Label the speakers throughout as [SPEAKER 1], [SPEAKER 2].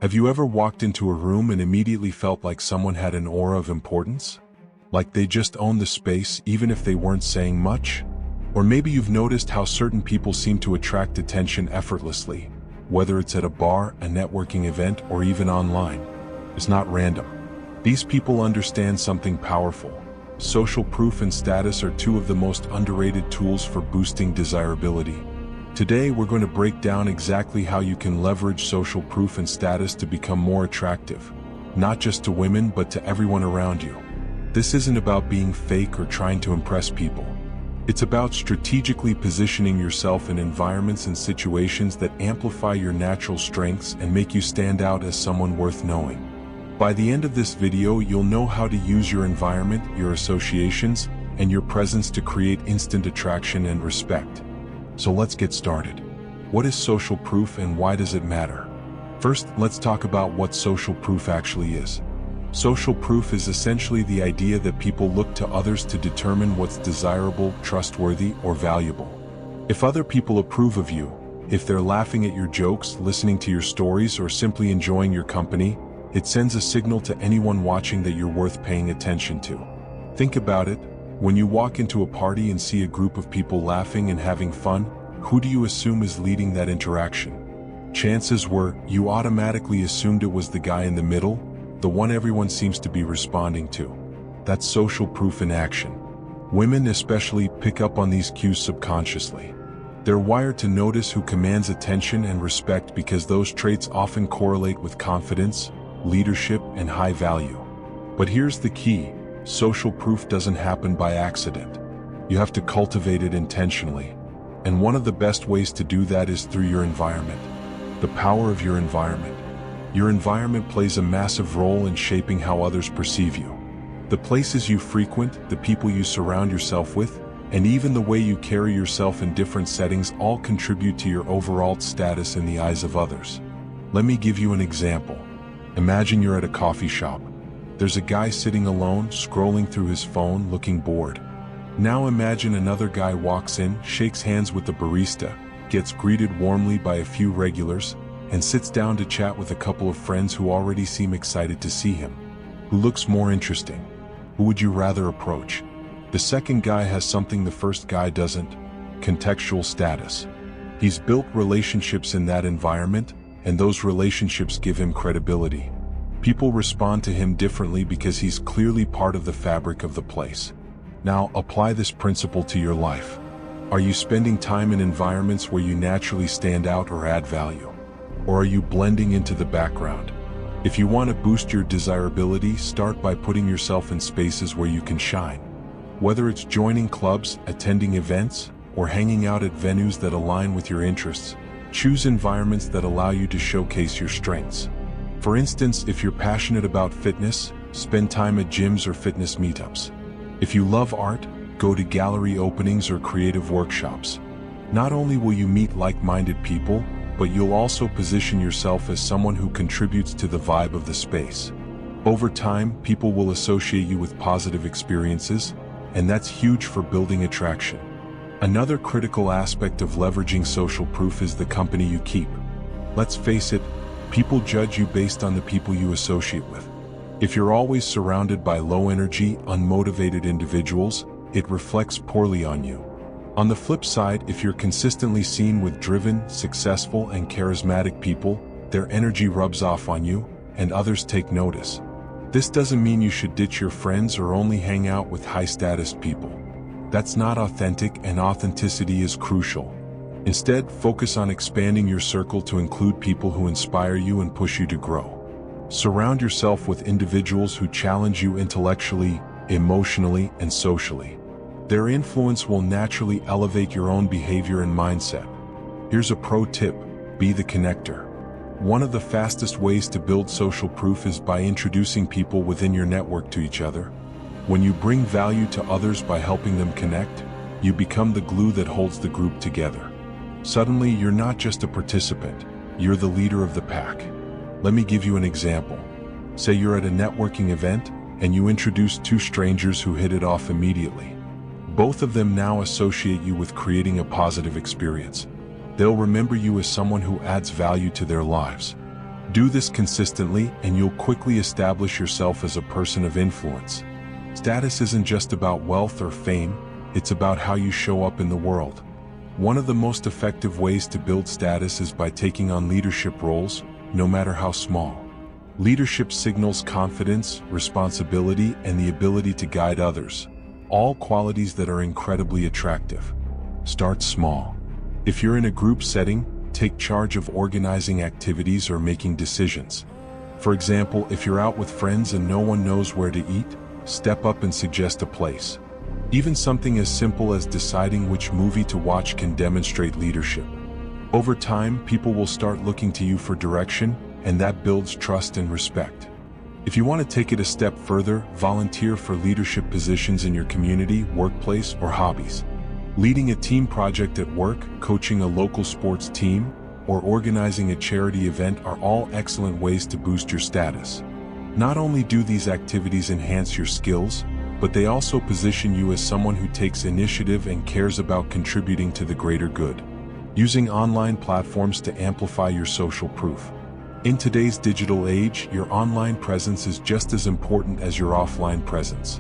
[SPEAKER 1] Have you ever walked into a room and immediately felt like someone had an aura of importance? Like they just owned the space even if they weren't saying much? Or maybe you've noticed how certain people seem to attract attention effortlessly, whether it's at a bar, a networking event, or even online. It's not random. These people understand something powerful. Social proof and status are two of the most underrated tools for boosting desirability. Today we're going to break down exactly how you can leverage social proof and status to become more attractive, not just to women but to everyone around you. This isn't about being fake or trying to impress people. It's about strategically positioning yourself in environments and situations that amplify your natural strengths and make you stand out as someone worth knowing. By the end of this video, you'll know how to use your environment, your associations, and your presence to create instant attraction and respect. So let's get started. What is social proof and why does it matter? First, let's talk about what social proof actually is. Social proof is essentially the idea that people look to others to determine what's desirable, trustworthy, or valuable. If other people approve of you, if they're laughing at your jokes, listening to your stories, or simply enjoying your company, it sends a signal to anyone watching that you're worth paying attention to. Think about it. When you walk into a party and see a group of people laughing and having fun, who do you assume is leading that interaction? Chances were, you automatically assumed it was the guy in the middle, the one everyone seems to be responding to. That's social proof in action. Women especially pick up on these cues subconsciously. They're wired to notice who commands attention and respect because those traits often correlate with confidence, leadership, and high value. But here's the key. Social proof doesn't happen by accident. You have to cultivate it intentionally. And one of the best ways to do that is through your environment. The power of your environment. Your environment plays a massive role in shaping how others perceive you. The places you frequent, the people you surround yourself with, and even the way you carry yourself in different settings all contribute to your overall status in the eyes of others. Let me give you an example. Imagine you're at a coffee shop. There's a guy sitting alone, scrolling through his phone, looking bored. Now imagine another guy walks in, shakes hands with the barista, gets greeted warmly by a few regulars, and sits down to chat with a couple of friends who already seem excited to see him. Who looks more interesting? Who would you rather approach? The second guy has something the first guy doesn't: contextual status. He's built relationships in that environment, and those relationships give him credibility. People respond to him differently because he's clearly part of the fabric of the place. Now, apply this principle to your life. Are you spending time in environments where you naturally stand out or add value? Or are you blending into the background? If you want to boost your desirability, start by putting yourself in spaces where you can shine. Whether it's joining clubs, attending events, or hanging out at venues that align with your interests, choose environments that allow you to showcase your strengths. For instance, if you're passionate about fitness, spend time at gyms or fitness meetups. If you love art, go to gallery openings or creative workshops. Not only will you meet like-minded people, but you'll also position yourself as someone who contributes to the vibe of the space. Over time, people will associate you with positive experiences, and that's huge for building attraction. Another critical aspect of leveraging social proof is the company you keep. Let's face it, people judge you based on the people you associate with. If you're always surrounded by low-energy, unmotivated individuals, it reflects poorly on you. On the flip side, if you're consistently seen with driven, successful, and charismatic people, their energy rubs off on you, and others take notice. This doesn't mean you should ditch your friends or only hang out with high-status people. That's not authentic, and authenticity is crucial. Instead, focus on expanding your circle to include people who inspire you and push you to grow. Surround yourself with individuals who challenge you intellectually, emotionally, and socially. Their influence will naturally elevate your own behavior and mindset. Here's a pro tip: be the connector. One of the fastest ways to build social proof is by introducing people within your network to each other. When you bring value to others by helping them connect, you become the glue that holds the group together. Suddenly, you're not just a participant, you're the leader of the pack. Let me give you an example. Say you're at a networking event, and you introduce two strangers who hit it off immediately. Both of them now associate you with creating a positive experience. They'll remember you as someone who adds value to their lives. Do this consistently and you'll quickly establish yourself as a person of influence. Status isn't just about wealth or fame, it's about how you show up in the world. One of the most effective ways to build status is by taking on leadership roles, no matter how small. Leadership signals confidence, responsibility, and the ability to guide others, all qualities that are incredibly attractive. Start small. If you're in a group setting, take charge of organizing activities or making decisions. For example, if you're out with friends and no one knows where to eat, step up and suggest a place. Even something as simple as deciding which movie to watch can demonstrate leadership. Over time, people will start looking to you for direction, and that builds trust and respect. If you want to take it a step further, volunteer for leadership positions in your community, workplace, or hobbies. Leading a team project at work, coaching a local sports team, or organizing a charity event are all excellent ways to boost your status. Not only do these activities enhance your skills, but they also position you as someone who takes initiative and cares about contributing to the greater good. Using online platforms to amplify your social proof. In today's digital age, your online presence is just as important as your offline presence.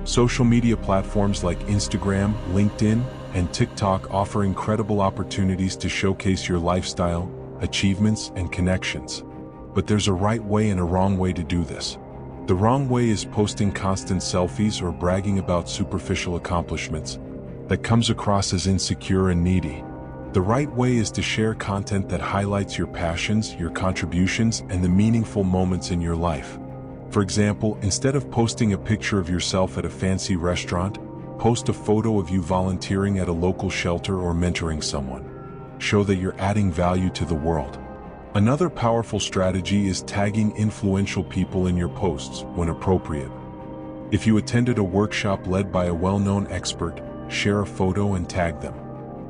[SPEAKER 1] Social media platforms like Instagram, LinkedIn, and TikTok offer incredible opportunities to showcase your lifestyle, achievements, and connections. But there's a right way and a wrong way to do this. The wrong way is posting constant selfies or bragging about superficial accomplishments. That comes across as insecure and needy. The right way is to share content that highlights your passions, your contributions, and the meaningful moments in your life. For example, instead of posting a picture of yourself at a fancy restaurant, post a photo of you volunteering at a local shelter or mentoring someone. Show that you're adding value to the world. Another powerful strategy is tagging influential people in your posts when appropriate. If you attended a workshop led by a well-known expert, share a photo and tag them.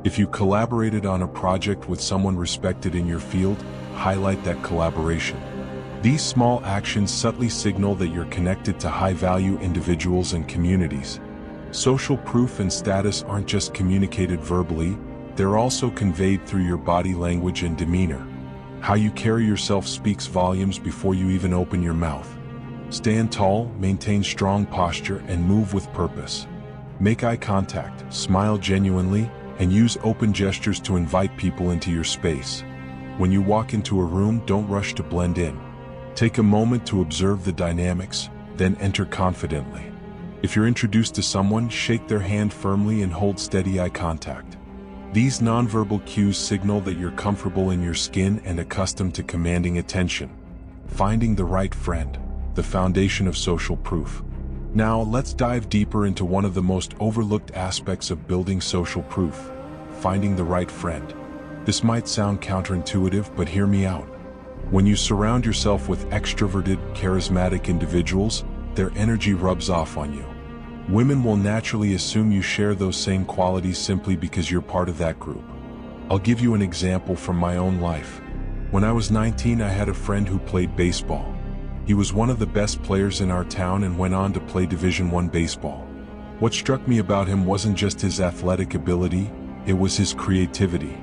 [SPEAKER 1] If you collaborated on a project with someone respected in your field, highlight that collaboration. These small actions subtly signal that you're connected to high-value individuals and communities. Social proof and status aren't just communicated verbally, they're also conveyed through your body language and demeanor. How you carry yourself speaks volumes before you even open your mouth. Stand tall, maintain strong posture, and move with purpose. Make eye contact, smile genuinely, and use open gestures to invite people into your space. When you walk into a room, don't rush to blend in. Take a moment to observe the dynamics, then enter confidently. If you're introduced to someone, shake their hand firmly and hold steady eye contact. These nonverbal cues signal that you're comfortable in your skin and accustomed to commanding attention. Finding the right friend, the foundation of social proof. Now, let's dive deeper into one of the most overlooked aspects of building social proof: finding the right friend. This might sound counterintuitive, but hear me out. When you surround yourself with extroverted, charismatic individuals, their energy rubs off on you. Women will naturally assume you share those same qualities simply because you're part of that group. I'll give you an example from my own life. When I was 19, I had a friend who played baseball. He was one of the best players in our town and went on to play Division I baseball. What struck me about him wasn't just his athletic ability, it was his creativity.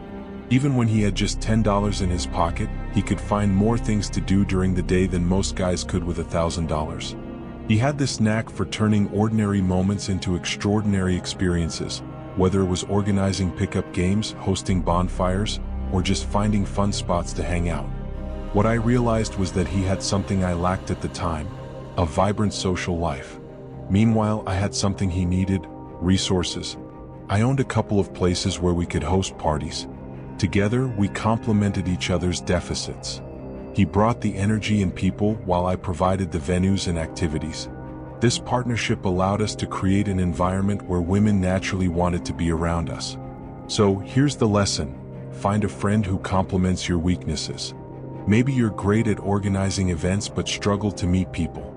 [SPEAKER 1] Even when he had just $10 in his pocket, he could find more things to do during the day than most guys could with $1,000. He had this knack for turning ordinary moments into extraordinary experiences, whether it was organizing pickup games, hosting bonfires, or just finding fun spots to hang out. What I realized was that he had something I lacked at the time: a vibrant social life. Meanwhile, I had something he needed: resources. I owned a couple of places where we could host parties. Together, we complemented each other's deficits. He brought the energy and people while I provided the venues and activities. This partnership allowed us to create an environment where women naturally wanted to be around us. So, here's the lesson: find a friend who complements your weaknesses. Maybe you're great at organizing events but struggle to meet people.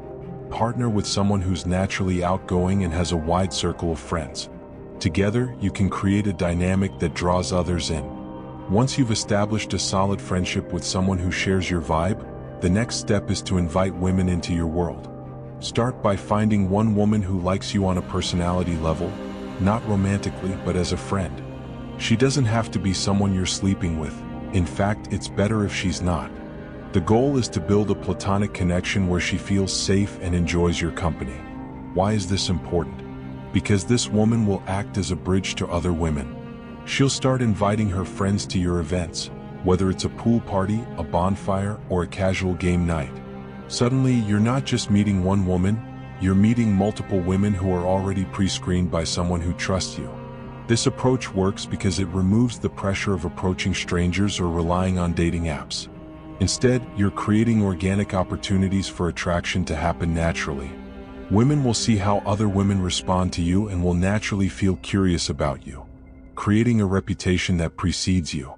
[SPEAKER 1] Partner with someone who's naturally outgoing and has a wide circle of friends. Together, you can create a dynamic that draws others in. Once you've established a solid friendship with someone who shares your vibe, the next step is to invite women into your world. Start by finding one woman who likes you on a personality level, not romantically but as a friend. She doesn't have to be someone you're sleeping with. In fact, it's better if she's not. The goal is to build a platonic connection where she feels safe and enjoys your company. Why is this important? Because this woman will act as a bridge to other women. She'll start inviting her friends to your events, whether it's a pool party, a bonfire, or a casual game night. Suddenly, you're not just meeting one woman, you're meeting multiple women who are already pre-screened by someone who trusts you. This approach works because it removes the pressure of approaching strangers or relying on dating apps. Instead, you're creating organic opportunities for attraction to happen naturally. Women will see how other women respond to you and will naturally feel curious about you, creating a reputation that precedes you.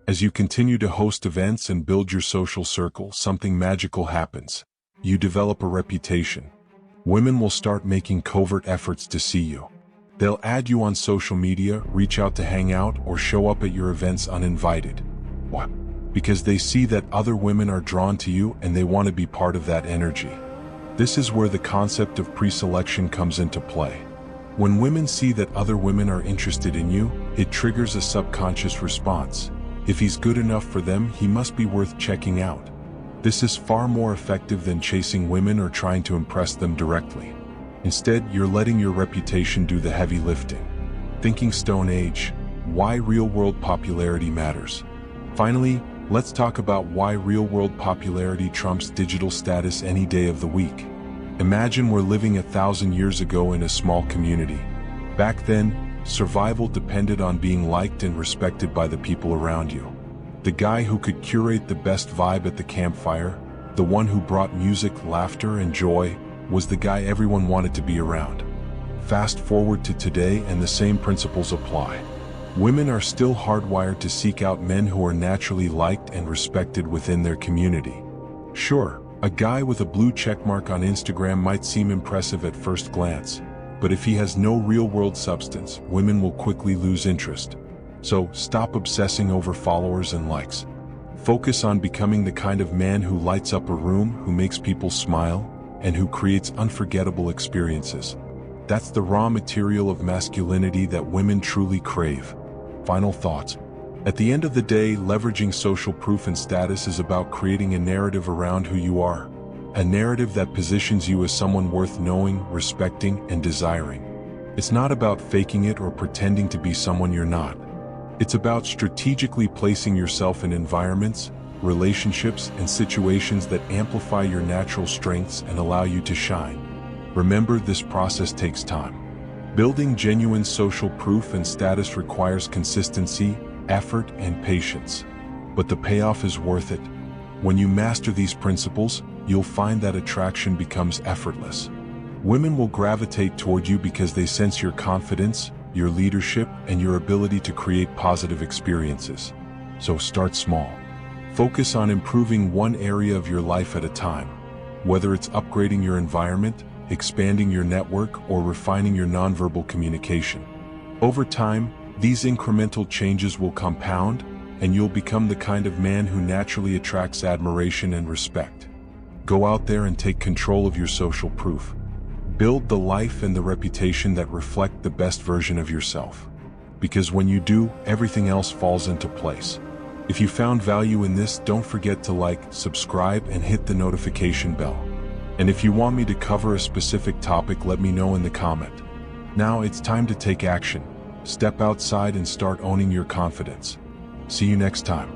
[SPEAKER 1] As you continue to host events and build your social circle, something magical happens. You develop a reputation. Women will start making covert efforts to see you. They'll add you on social media, reach out to hang out, or show up at your events uninvited. Why? Because they see that other women are drawn to you and they want to be part of that energy. This is where the concept of pre-selection comes into play. When women see that other women are interested in you, it triggers a subconscious response. If he's good enough for them, he must be worth checking out. This is far more effective than chasing women or trying to impress them directly. Instead, you're letting your reputation do the heavy lifting. Thinking Stone Age, why real-world popularity matters. Finally, let's talk about why real-world popularity trumps digital status any day of the week. Imagine we're living 1,000 years ago in a small community. Back then, survival depended on being liked and respected by the people around you. The guy who could curate the best vibe at the campfire, the one who brought music, laughter, and joy, was the guy everyone wanted to be around. Fast forward to today and the same principles apply. Women are still hardwired to seek out men who are naturally liked and respected within their community. Sure, a guy with a blue checkmark on Instagram might seem impressive at first glance, but if he has no real-world substance, women will quickly lose interest. So, stop obsessing over followers and likes. Focus on becoming the kind of man who lights up a room, who makes people smile, and who creates unforgettable experiences. That's the raw material of masculinity that women truly crave. Final thoughts. At the end of the day, leveraging social proof and status is about creating a narrative around who you are. A narrative that positions you as someone worth knowing, respecting, and desiring. It's not about faking it or pretending to be someone you're not. It's about strategically placing yourself in environments, relationships, and situations that amplify your natural strengths and allow you to shine. Remember, this process takes time. Building genuine social proof and status requires consistency, effort, and patience. But the payoff is worth it. When you master these principles, you'll find that attraction becomes effortless. Women will gravitate toward you because they sense your confidence, your leadership, and your ability to create positive experiences. So start small. Focus on improving one area of your life at a time. Whether it's upgrading your environment, expanding your network, or refining your nonverbal communication. Over time, these incremental changes will compound, and you'll become the kind of man who naturally attracts admiration and respect. Go out there and take control of your social proof. Build the life and the reputation that reflect the best version of yourself. Because when you do, everything else falls into place. If you found value in this, don't forget to like, subscribe, and hit the notification bell. And if you want me to cover a specific topic, let me know in the comment. Now it's time to take action. Step outside and start owning your confidence. See you next time.